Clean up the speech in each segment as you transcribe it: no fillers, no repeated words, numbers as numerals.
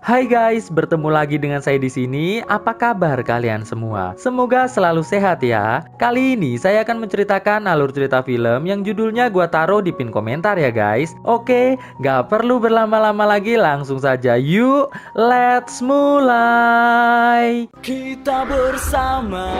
Hai guys, bertemu lagi dengan saya di sini. Apa kabar kalian semua? Semoga selalu sehat ya. Kali ini saya akan menceritakan alur cerita film yang judulnya gua taruh di pin komentar ya guys. Oke, gak perlu berlama-lama lagi, langsung saja yuk, let's mulai. Kita bersama.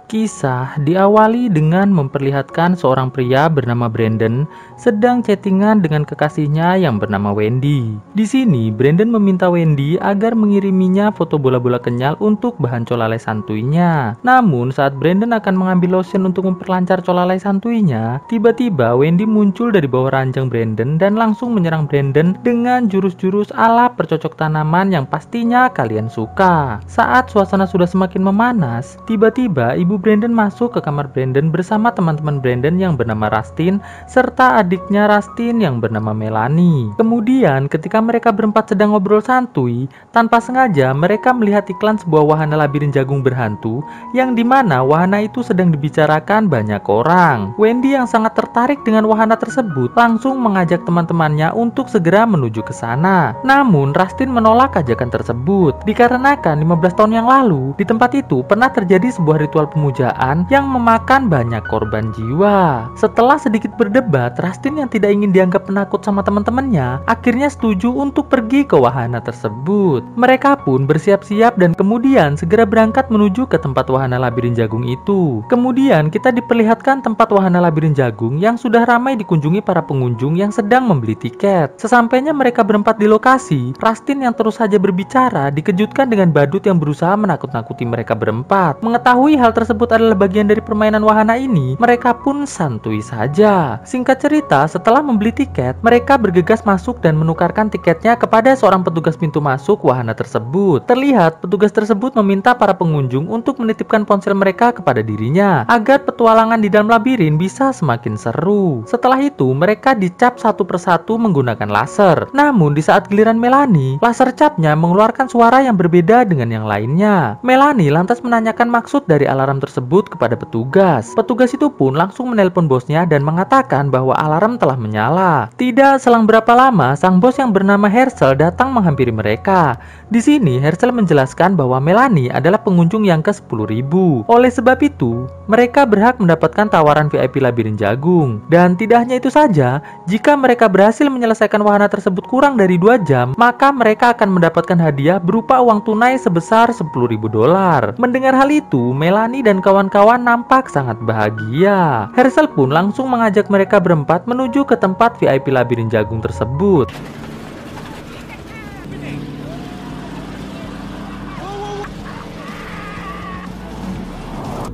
Kisah diawali dengan memperlihatkan seorang pria bernama Brandon sedang chattingan dengan kekasihnya yang bernama Wendy. Di sini, Brandon meminta Wendy agar mengiriminya foto bola-bola kenyal untuk bahan colalai santuinya. Namun, saat Brandon akan mengambil lotion untuk memperlancar colalai santuinya, tiba-tiba Wendy muncul dari bawah ranjang Brandon dan langsung menyerang Brandon dengan jurus-jurus ala percocok tanaman yang pastinya kalian suka. Saat suasana sudah semakin memanas, tiba-tiba ibu Brandon masuk ke kamar Brandon bersama teman-teman Brandon yang bernama Rustin serta adiknya Rustin yang bernama Melanie. Kemudian ketika mereka berempat sedang ngobrol santuy, tanpa sengaja mereka melihat iklan sebuah wahana labirin jagung berhantu yang dimana wahana itu sedang dibicarakan banyak orang. Wendy yang sangat tertarik dengan wahana tersebut langsung mengajak teman-temannya untuk segera menuju ke sana. Namun Rustin menolak ajakan tersebut dikarenakan 15 tahun yang lalu di tempat itu pernah terjadi sebuah ritual pemujaan yang memakan banyak korban jiwa. Setelah sedikit berdebat, Rustin yang tidak ingin dianggap penakut sama teman-temannya akhirnya setuju untuk pergi ke wahana tersebut. Mereka pun bersiap-siap dan kemudian segera berangkat menuju ke tempat wahana labirin jagung itu. Kemudian kita diperlihatkan tempat wahana labirin jagung yang sudah ramai dikunjungi para pengunjung yang sedang membeli tiket. Sesampainya mereka berempat di lokasi, Rustin yang terus saja berbicara dikejutkan dengan badut yang berusaha menakut-nakuti mereka berempat. Mengetahui hal tersebut adalah bagian dari permainan wahana ini, mereka pun santuy saja. Singkat cerita, setelah membeli tiket, mereka bergegas masuk dan menukarkan tiketnya kepada seorang petugas pintu masuk wahana tersebut. Terlihat petugas tersebut meminta para pengunjung untuk menitipkan ponsel mereka kepada dirinya agar petualangan di dalam labirin bisa semakin seru. Setelah itu, mereka dicap satu persatu menggunakan laser. Namun di saat giliran Melanie, laser capnya mengeluarkan suara yang berbeda dengan yang lainnya. Melanie lantas menanyakan maksud dari alarm tersebut kepada petugas. Petugas itu pun langsung menelpon bosnya dan mengatakan bahwa alarm telah menyala. Tidak selang berapa lama, sang bos yang bernama Herschel datang menghampiri mereka. Di sini Herschel menjelaskan bahwa Melanie adalah pengunjung yang ke-10.000. Oleh sebab itu, mereka berhak mendapatkan tawaran VIP labirin jagung. Dan tidak hanya itu saja, jika mereka berhasil menyelesaikan wahana tersebut kurang dari 2 jam, maka mereka akan mendapatkan hadiah berupa uang tunai sebesar $10.000. Mendengar hal itu, Melanie dan kawan-kawan nampak sangat bahagia. Herschel pun langsung mengajak mereka berempat menuju ke tempat VIP labirin jagung tersebut.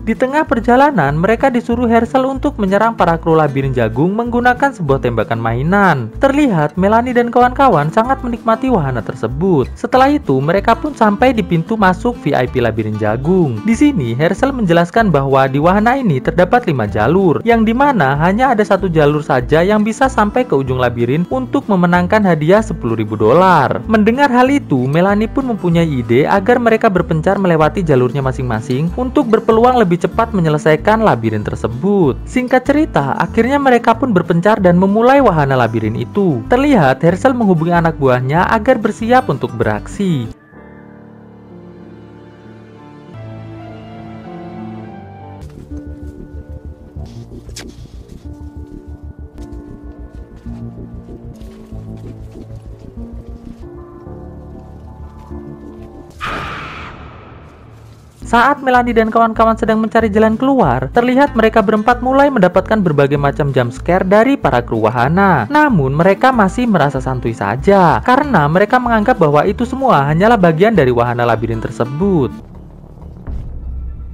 Di tengah perjalanan, mereka disuruh Herschel untuk menyerang para kru labirin jagung menggunakan sebuah tembakan mainan. Terlihat Melanie dan kawan-kawan sangat menikmati wahana tersebut. Setelah itu, mereka pun sampai di pintu masuk VIP labirin jagung. Di sini, Herschel menjelaskan bahwa di wahana ini terdapat 5 jalur, yang dimana hanya ada satu jalur saja yang bisa sampai ke ujung labirin untuk memenangkan hadiah $10.000. Mendengar hal itu, Melanie pun mempunyai ide agar mereka berpencar melewati jalurnya masing-masing untuk berpeluang lebih cepat menyelesaikan labirin tersebut. Singkat cerita, akhirnya mereka pun berpencar dan memulai wahana labirin itu. Terlihat Herschel menghubungi anak buahnya agar bersiap untuk beraksi. Saat Melanie dan kawan-kawan sedang mencari jalan keluar, terlihat mereka berempat mulai mendapatkan berbagai macam jump scare dari para kru wahana. Namun mereka masih merasa santuy saja, karena mereka menganggap bahwa itu semua hanyalah bagian dari wahana labirin tersebut.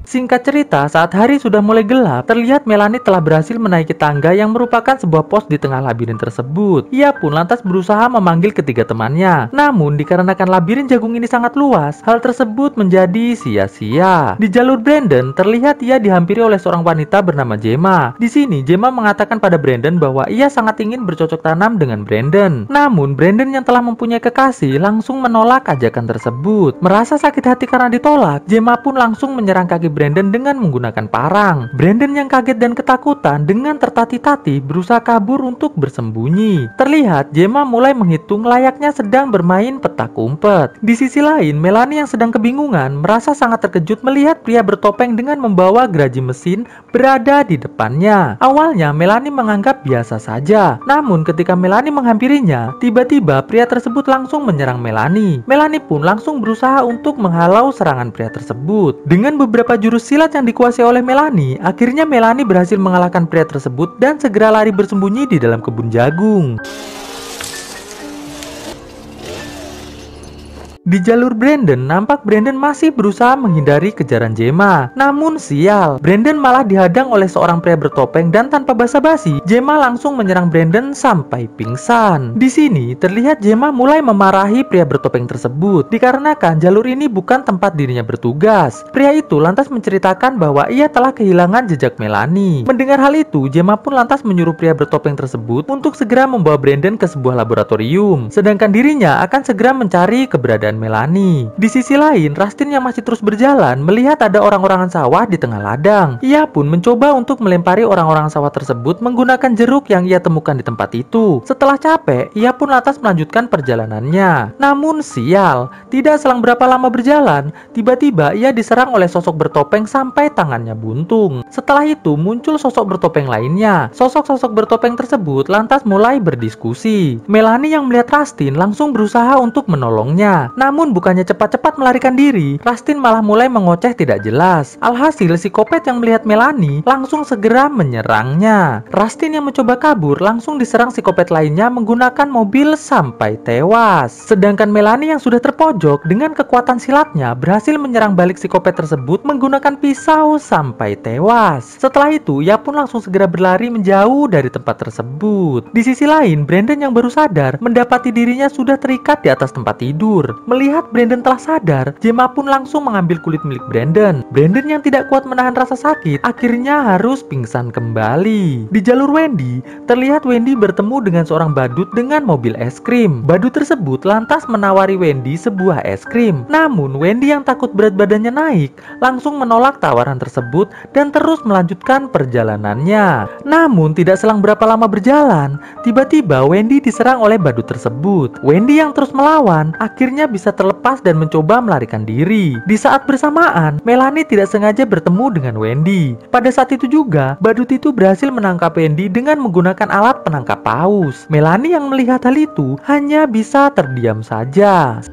Singkat cerita, saat hari sudah mulai gelap, terlihat Melanie telah berhasil menaiki tangga yang merupakan sebuah pos di tengah labirin tersebut. Ia pun lantas berusaha memanggil ketiga temannya. Namun, dikarenakan labirin jagung ini sangat luas, hal tersebut menjadi sia-sia. Di jalur Brandon, terlihat ia dihampiri oleh seorang wanita bernama Gemma. Di sini, Gemma mengatakan pada Brandon bahwa ia sangat ingin bercocok tanam dengan Brandon. Namun, Brandon yang telah mempunyai kekasih langsung menolak ajakan tersebut. Merasa sakit hati karena ditolak, Gemma pun langsung menyerang kaki Brandon dengan menggunakan parang. Brandon yang kaget dan ketakutan dengan tertatih-tatih berusaha kabur untuk bersembunyi. Terlihat Gemma mulai menghitung layaknya sedang bermain petak umpet. Di sisi lain, Melanie yang sedang kebingungan merasa sangat terkejut melihat pria bertopeng dengan membawa geraji mesin berada di depannya. Awalnya Melanie menganggap biasa saja. Namun ketika Melanie menghampirinya, tiba-tiba pria tersebut langsung menyerang Melanie. Melanie pun langsung berusaha untuk menghalau serangan pria tersebut. Dengan beberapa jurus silat yang dikuasai oleh Melanie, akhirnya Melanie berhasil mengalahkan pria tersebut dan segera lari bersembunyi di dalam kebun jagung. Di jalur Brandon, nampak Brandon masih berusaha menghindari kejaran Gemma. Namun sial, Brandon malah dihadang oleh seorang pria bertopeng dan tanpa basa-basi, Gemma langsung menyerang Brandon sampai pingsan. Di sini terlihat Gemma mulai memarahi pria bertopeng tersebut dikarenakan jalur ini bukan tempat dirinya bertugas. Pria itu lantas menceritakan bahwa ia telah kehilangan jejak Melanie. Mendengar hal itu, Gemma pun lantas menyuruh pria bertopeng tersebut untuk segera membawa Brandon ke sebuah laboratorium, sedangkan dirinya akan segera mencari keberadaan Melanie. Di sisi lain, Rustin yang masih terus berjalan melihat ada orang-orangan sawah di tengah ladang. Ia pun mencoba untuk melempari orang-orang sawah tersebut menggunakan jeruk yang ia temukan di tempat itu. Setelah capek, ia pun lantas melanjutkan perjalanannya. Namun sial, tidak selang berapa lama berjalan, tiba-tiba ia diserang oleh sosok bertopeng sampai tangannya buntung. Setelah itu muncul sosok bertopeng lainnya. Sosok-sosok bertopeng tersebut lantas mulai berdiskusi. Melanie yang melihat Rustin langsung berusaha untuk menolongnya. Namun bukannya cepat-cepat melarikan diri, Rustin malah mulai mengoceh tidak jelas. Alhasil si Kopet yang melihat Melanie langsung segera menyerangnya. Rustin yang mencoba kabur langsung diserang si Kopet lainnya menggunakan mobil sampai tewas. Sedangkan Melanie yang sudah terpojok dengan kekuatan silatnya berhasil menyerang balik si Kopet tersebut menggunakan pisau sampai tewas. Setelah itu ia pun langsung segera berlari menjauh dari tempat tersebut. Di sisi lain, Brandon yang baru sadar mendapati dirinya sudah terikat di atas tempat tidur. Melihat Brandon telah sadar, Gemma pun langsung mengambil kulit milik Brandon. Brandon yang tidak kuat menahan rasa sakit, akhirnya harus pingsan kembali. Di jalur Wendy, terlihat Wendy bertemu dengan seorang badut dengan mobil es krim. Badut tersebut lantas menawari Wendy sebuah es krim. Namun, Wendy yang takut berat badannya naik, langsung menolak tawaran tersebut dan terus melanjutkan perjalanannya. Namun, tidak selang berapa lama berjalan, tiba-tiba Wendy diserang oleh badut tersebut. Wendy yang terus melawan, akhirnya bisa terlepas dan mencoba melarikan diri. Di saat bersamaan, Melanie tidak sengaja bertemu dengan Wendy. Pada saat itu juga, badut itu berhasil menangkap Wendy dengan menggunakan alat penangkap paus. Melanie yang melihat hal itu hanya bisa terdiam saja.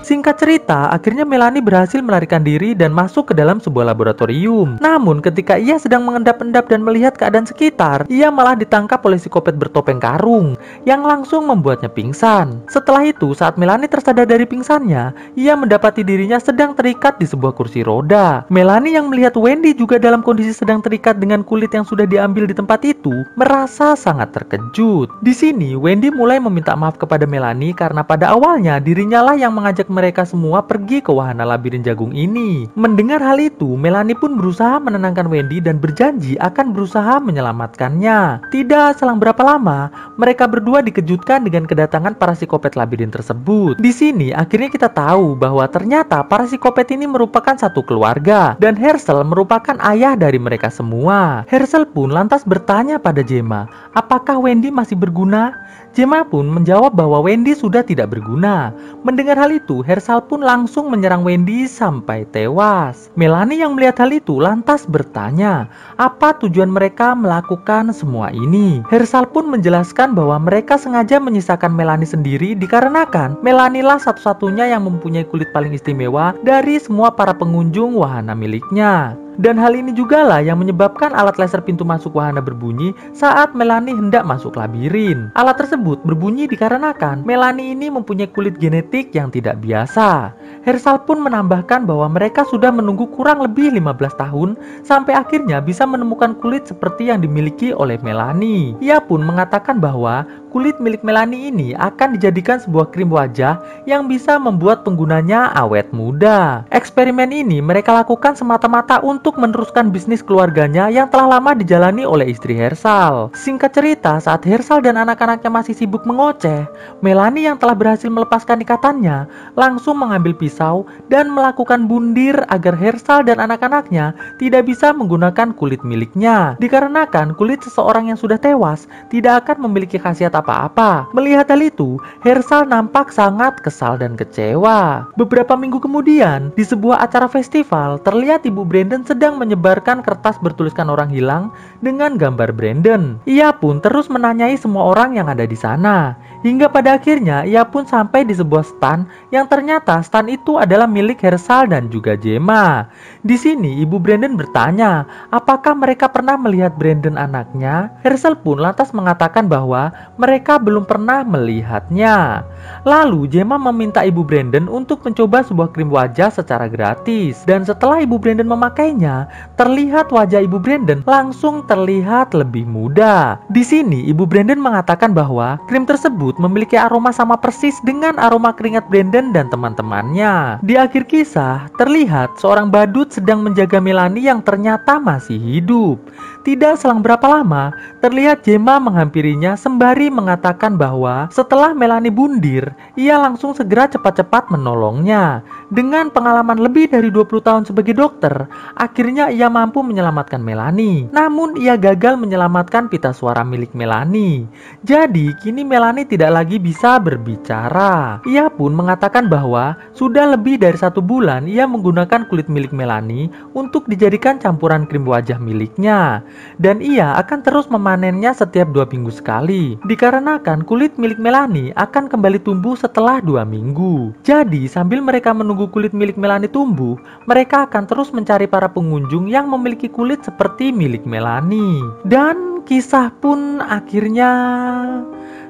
Singkat cerita, akhirnya Melanie berhasil melarikan diri dan masuk ke dalam sebuah laboratorium. Namun, ketika ia sedang mengendap-endap dan melihat keadaan sekitar, ia malah ditangkap oleh si Kopet bertopeng karung yang langsung membuatnya pingsan. Setelah itu, saat Melanie tersadar dari pingsannya, ia mendapati dirinya sedang terikat di sebuah kursi roda. Melanie yang melihat Wendy juga dalam kondisi sedang terikat dengan kulit yang sudah diambil di tempat itu, merasa sangat terkejut. Di sini, Wendy mulai meminta maaf kepada Melanie karena pada awalnya dirinya lah yang mengajak mereka semua pergi ke wahana labirin jagung ini. Mendengar hal itu, Melanie pun berusaha menenangkan Wendy dan berjanji akan berusaha menyelamatkannya. Tidak selang berapa lama, mereka berdua dikejutkan dengan kedatangan para psikopat labirin tersebut. Di sini akhirnya kita tahu bahwa ternyata para psikopat ini merupakan satu keluarga dan Herschel merupakan ayah dari mereka semua. Herschel pun lantas bertanya pada Gemma, apakah Wendy masih berguna? Gemma pun menjawab bahwa Wendy sudah tidak berguna. Mendengar hal itu, Herschel pun langsung menyerang Wendy sampai tewas. Melanie yang melihat hal itu lantas bertanya, apa tujuan mereka melakukan semua ini? Herschel pun menjelaskan bahwa mereka sengaja menyisakan Melanie sendiri dikarenakan Melanie lah satu-satunya yang mempunyai kulit paling istimewa dari semua para pengunjung wahana miliknya. Dan hal ini juga lah yang menyebabkan alat laser pintu masuk wahana berbunyi saat Melanie hendak masuk labirin. Alat tersebut berbunyi dikarenakan Melanie ini mempunyai kulit genetik yang tidak biasa. Hersal pun menambahkan bahwa mereka sudah menunggu kurang lebih 15 tahun sampai akhirnya bisa menemukan kulit seperti yang dimiliki oleh Melanie. Ia pun mengatakan bahwa kulit milik Melanie ini akan dijadikan sebuah krim wajah yang bisa membuat penggunanya awet muda. Eksperimen ini mereka lakukan semata-mata untuk meneruskan bisnis keluarganya yang telah lama dijalani oleh istri Hersal. Singkat cerita, saat Hersal dan anak-anaknya masih sibuk mengoceh, Melanie yang telah berhasil melepaskan ikatannya langsung mengambil pisau dan melakukan bundir agar Hersal dan anak-anaknya tidak bisa menggunakan kulit miliknya. Dikarenakan kulit seseorang yang sudah tewas tidak akan memiliki khasiat apa-apa. Melihat hal itu, Hersal nampak sangat kesal dan kecewa. Beberapa minggu kemudian, di sebuah acara festival, terlihat Ibu Brandon sedang menyebarkan kertas bertuliskan orang hilang dengan gambar Brandon. Ia pun terus menanyai semua orang yang ada di sana. Hingga pada akhirnya, ia pun sampai di sebuah stan yang ternyata stan itu adalah milik Hersal dan juga Gemma. Di sini, Ibu Brandon bertanya, apakah mereka pernah melihat Brandon anaknya? Hersal pun lantas mengatakan bahwa mereka belum pernah melihatnya. Lalu Gemma meminta Ibu Brandon untuk mencoba sebuah krim wajah secara gratis. Dan setelah Ibu Brandon memakainya, terlihat wajah Ibu Brandon langsung terlihat lebih muda. Di sini Ibu Brandon mengatakan bahwa krim tersebut memiliki aroma sama persis dengan aroma keringat Brandon dan teman-temannya. Di akhir kisah, terlihat seorang badut sedang menjaga Melanie yang ternyata masih hidup. Tidak selang berapa lama, terlihat Gemma menghampirinya sembari mengatakan bahwa setelah Melanie bundir, ia langsung segera cepat-cepat menolongnya. Dengan pengalaman lebih dari 20 tahun sebagai dokter, akhirnya ia mampu menyelamatkan Melanie. Namun ia gagal menyelamatkan pita suara milik Melanie. Jadi kini Melanie tidak lagi bisa berbicara. Ia pun mengatakan bahwa sudah lebih dari 1 bulan ia menggunakan kulit milik Melanie untuk dijadikan campuran krim wajah miliknya. Dan ia akan terus memanennya setiap 2 minggu sekali. Dikarenakan kulit milik Melanie akan kembali tumbuh setelah 2 minggu. Jadi sambil mereka menunggu kulit milik Melanie tumbuh, mereka akan terus mencari para pengunjung yang memiliki kulit seperti milik Melanie. Dan kisah pun akhirnya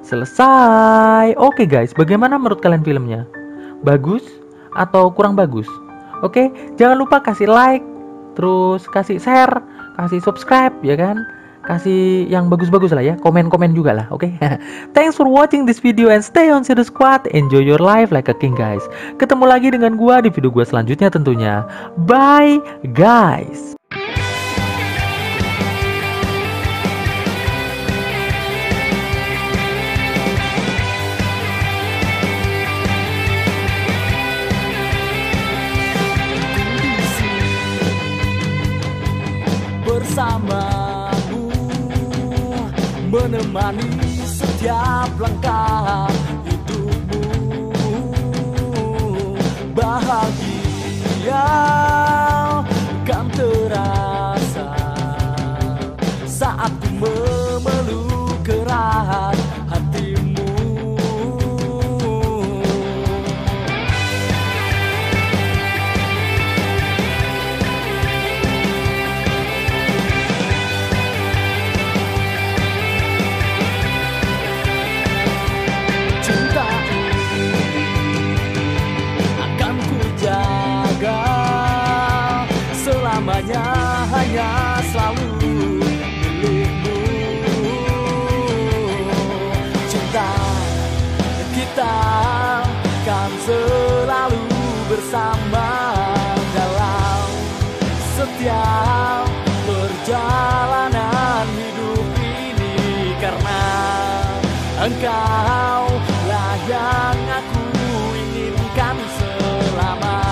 selesai. Oke guys, bagaimana menurut kalian filmnya? Bagus atau kurang bagus? Oke, jangan lupa kasih like, terus kasih share, kasih subscribe ya kan, kasih yang bagus-bagus lah ya, komen-komen juga lah, oke? Thanks for watching this video and stay on Sirius Squad. Enjoy your life like a king guys. Ketemu lagi dengan gua di video gua selanjutnya tentunya. Bye guys. Bersamamu menemani setiap langkah hidupmu, bahagia kan terasa saat ku memeluk erat hatimu. Selamanya hanya selalu milikmu. Cinta kita kan selalu bersama dalam setiap perjalanan hidup ini, karena engkau lah yang aku inginkan selamanya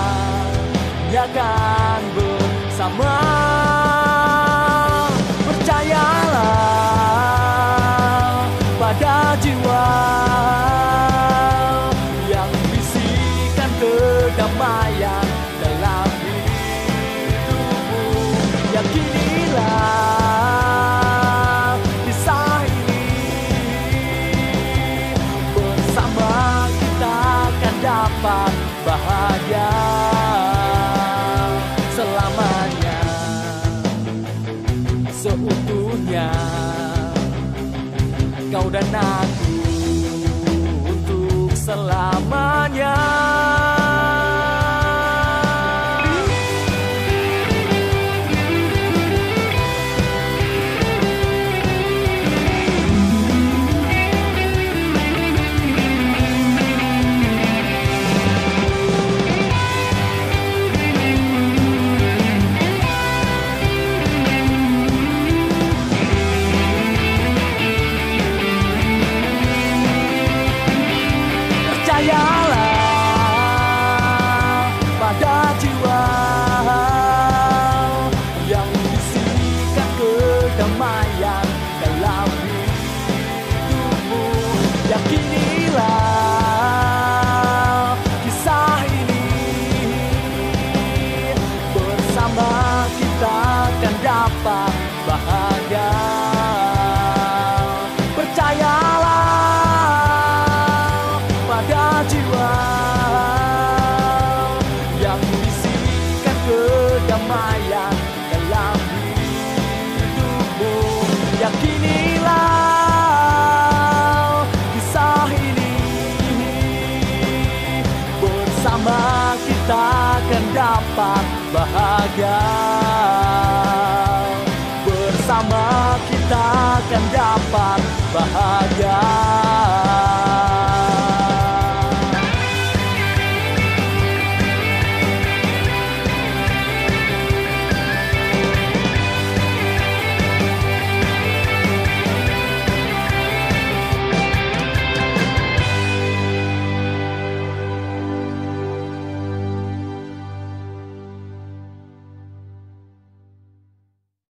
kan bersama. Percayalah pada jiwa yang bisikan kedamaian dalam hidupmu. Yakinilah kisah ini, bersama kita akan dapat bahagia selamanya. aku untuk selamanya. Percayalah pada jiwa yang bisikan kedamaian dalam hidupmu. Yakinilah kisah ini, bersama kita akan dapat bahagia. Percayalah pada jiwa yang bisikan kedamaian dalam hidupmu. Yakinilah kisah ini, bersama kita akan dapat bahagia. Bersama kita akan dapat bahagia.